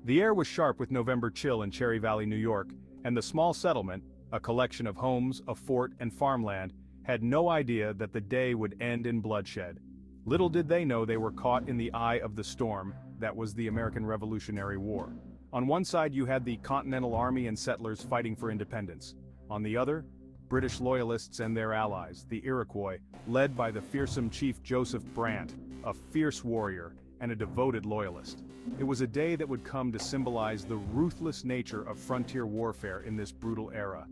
The air was sharp with November chill in Cherry Valley, New York, and the small settlement, a collection of homes, a fort, and farmland, had no idea that the day would end in bloodshed. Little did they know they were caught in the eye of the storm that was the American Revolutionary War. On one side you had the Continental Army and settlers fighting for independence. On the other, British Loyalists and their allies, the Iroquois, led by the fearsome chief Joseph Brant, a fierce warrior and a devoted Loyalist. It was a day that would come to symbolize the ruthless nature of frontier warfare in this brutal era.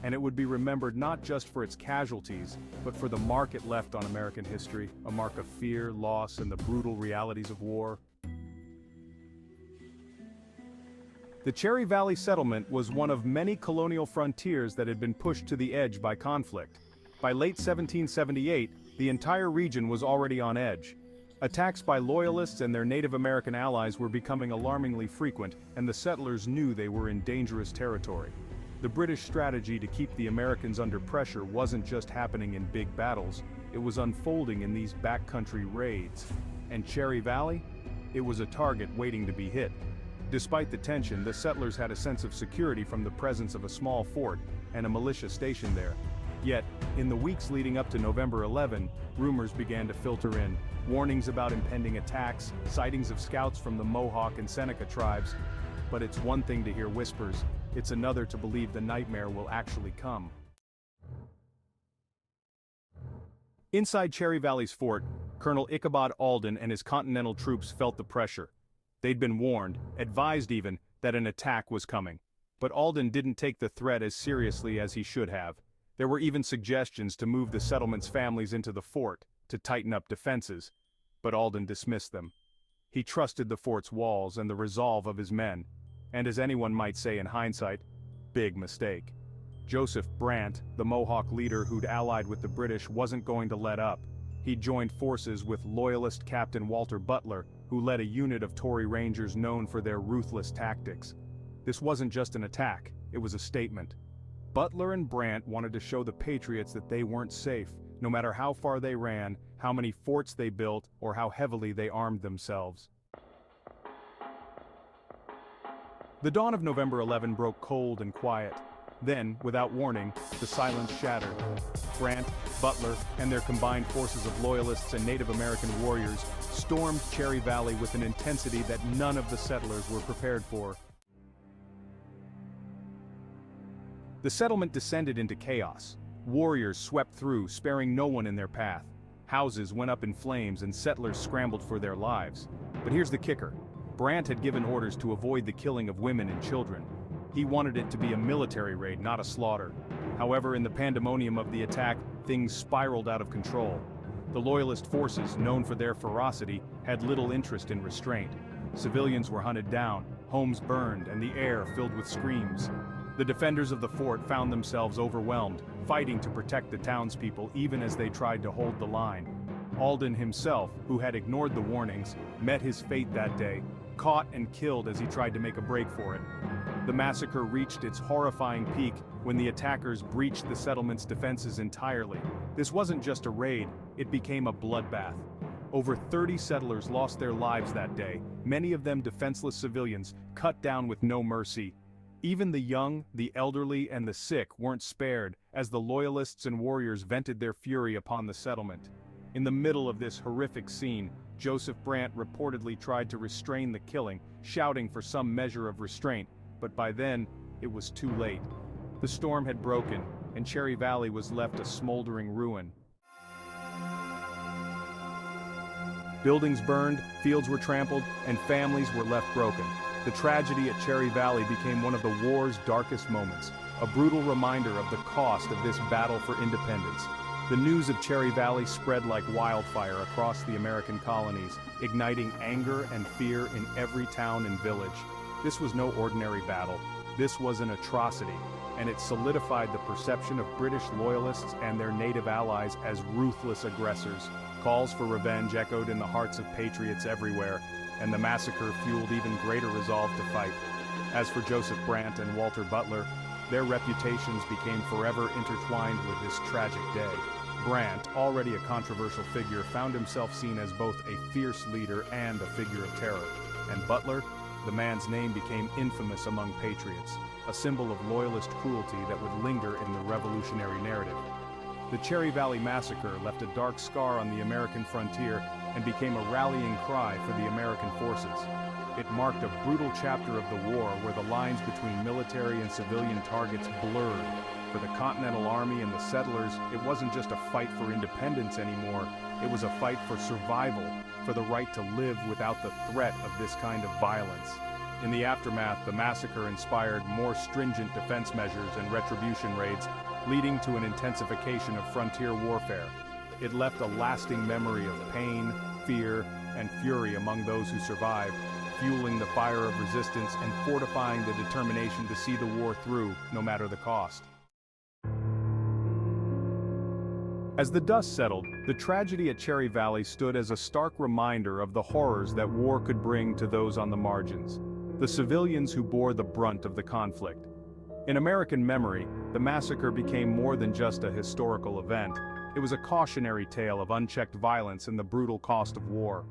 And it would be remembered not just for its casualties, but for the mark it left on American history, a mark of fear, loss, and the brutal realities of war. The Cherry Valley settlement was one of many colonial frontiers that had been pushed to the edge by conflict. By late 1778, the entire region was already on edge. Attacks by Loyalists and their Native American allies were becoming alarmingly frequent, and the settlers knew they were in dangerous territory. The British strategy to keep the Americans under pressure wasn't just happening in big battles, it was unfolding in these backcountry raids. And Cherry Valley? It was a target waiting to be hit. Despite the tension, the settlers had a sense of security from the presence of a small fort and a militia stationed there. Yet, in the weeks leading up to November 11, rumors began to filter in. Warnings about impending attacks, sightings of scouts from the Mohawk and Seneca tribes. But it's one thing to hear whispers, it's another to believe the nightmare will actually come. Inside Cherry Valley's fort, Colonel Ichabod Alden and his Continental troops felt the pressure. They'd been warned, advised even, that an attack was coming. But Alden didn't take the threat as seriously as he should have. There were even suggestions to move the settlement's families into the fort, to tighten up defenses. But Alden dismissed them. He trusted the fort's walls and the resolve of his men. And as anyone might say in hindsight, big mistake. Joseph Brant, the Mohawk leader who'd allied with the British, wasn't going to let up. He joined forces with Loyalist Captain Walter Butler, who led a unit of Tory Rangers known for their ruthless tactics. This wasn't just an attack, it was a statement. Butler and Brant wanted to show the Patriots that they weren't safe, no matter how far they ran, how many forts they built, or how heavily they armed themselves. The dawn of November 11 broke cold and quiet. Then, without warning, the silence shattered. Brant, Butler, and their combined forces of Loyalists and Native American warriors stormed Cherry Valley with an intensity that none of the settlers were prepared for. The settlement descended into chaos. Warriors swept through, sparing no one in their path. Houses went up in flames and settlers scrambled for their lives. But here's the kicker. Brant had given orders to avoid the killing of women and children. He wanted it to be a military raid, not a slaughter. However, in the pandemonium of the attack, things spiraled out of control. The Loyalist forces, known for their ferocity, had little interest in restraint. Civilians were hunted down, homes burned, and the air filled with screams. The defenders of the fort found themselves overwhelmed, fighting to protect the townspeople even as they tried to hold the line. Alden himself, who had ignored the warnings, met his fate that day, caught and killed as he tried to make a break for it. The massacre reached its horrifying peak when the attackers breached the settlement's defenses entirely. This wasn't just a raid, it became a bloodbath. Over 30 settlers lost their lives that day, many of them defenseless civilians, cut down with no mercy. Even the young, the elderly, and the sick weren't spared as the Loyalists and warriors vented their fury upon the settlement. In the middle of this horrific scene, Joseph Brant reportedly tried to restrain the killing, shouting for some measure of restraint, but by then, it was too late. The storm had broken, and Cherry Valley was left a smoldering ruin. Buildings burned, fields were trampled, and families were left broken. The tragedy at Cherry Valley became one of the war's darkest moments, a brutal reminder of the cost of this battle for independence. The news of Cherry Valley spread like wildfire across the American colonies, igniting anger and fear in every town and village. This was no ordinary battle. This was an atrocity, and it solidified the perception of British Loyalists and their native allies as ruthless aggressors. Calls for revenge echoed in the hearts of patriots everywhere, and the massacre fueled even greater resolve to fight. As for Joseph Brant and Walter Butler, their reputations became forever intertwined with this tragic day. Brant, already a controversial figure, found himself seen as both a fierce leader and a figure of terror. And Butler? the man's name became infamous among patriots, a symbol of loyalist cruelty that would linger in the revolutionary narrative. The Cherry Valley Massacre left a dark scar on the American frontier and became a rallying cry for the American forces. It marked a brutal chapter of the war where the lines between military and civilian targets blurred. For the Continental Army and the settlers, it wasn't just a fight for independence anymore, it was a fight for survival, for the right to live without the threat of this kind of violence. In the aftermath, the massacre inspired more stringent defense measures and retribution raids, leading to an intensification of frontier warfare. It left a lasting memory of pain, fear, and fury among those who survived, fueling the fire of resistance and fortifying the determination to see the war through, no matter the cost. As the dust settled, the tragedy at Cherry Valley stood as a stark reminder of the horrors that war could bring to those on the margins, the civilians who bore the brunt of the conflict. In American memory, the massacre became more than just a historical event. It was a cautionary tale of unchecked violence and the brutal cost of war.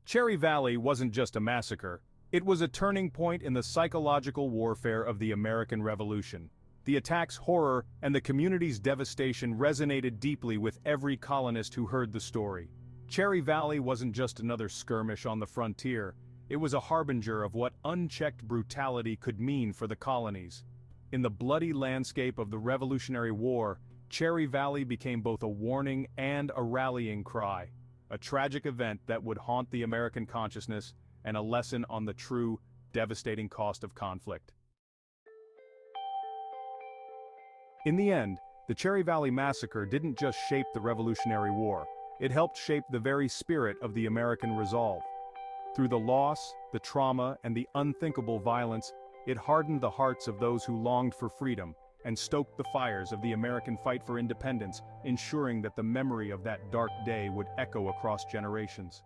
Cherry Valley wasn't just a massacre, it was a turning point in the psychological warfare of the American Revolution. The attack's horror and the community's devastation resonated deeply with every colonist who heard the story. Cherry Valley wasn't just another skirmish on the frontier, it was a harbinger of what unchecked brutality could mean for the colonies. In the bloody landscape of the Revolutionary War, Cherry Valley became both a warning and a rallying cry, a tragic event that would haunt the American consciousness and a lesson on the true, devastating cost of conflict. In the end, the Cherry Valley Massacre didn't just shape the Revolutionary War, it helped shape the very spirit of the American resolve. Through the loss, the trauma, and the unthinkable violence, it hardened the hearts of those who longed for freedom and stoked the fires of the American fight for independence, ensuring that the memory of that dark day would echo across generations.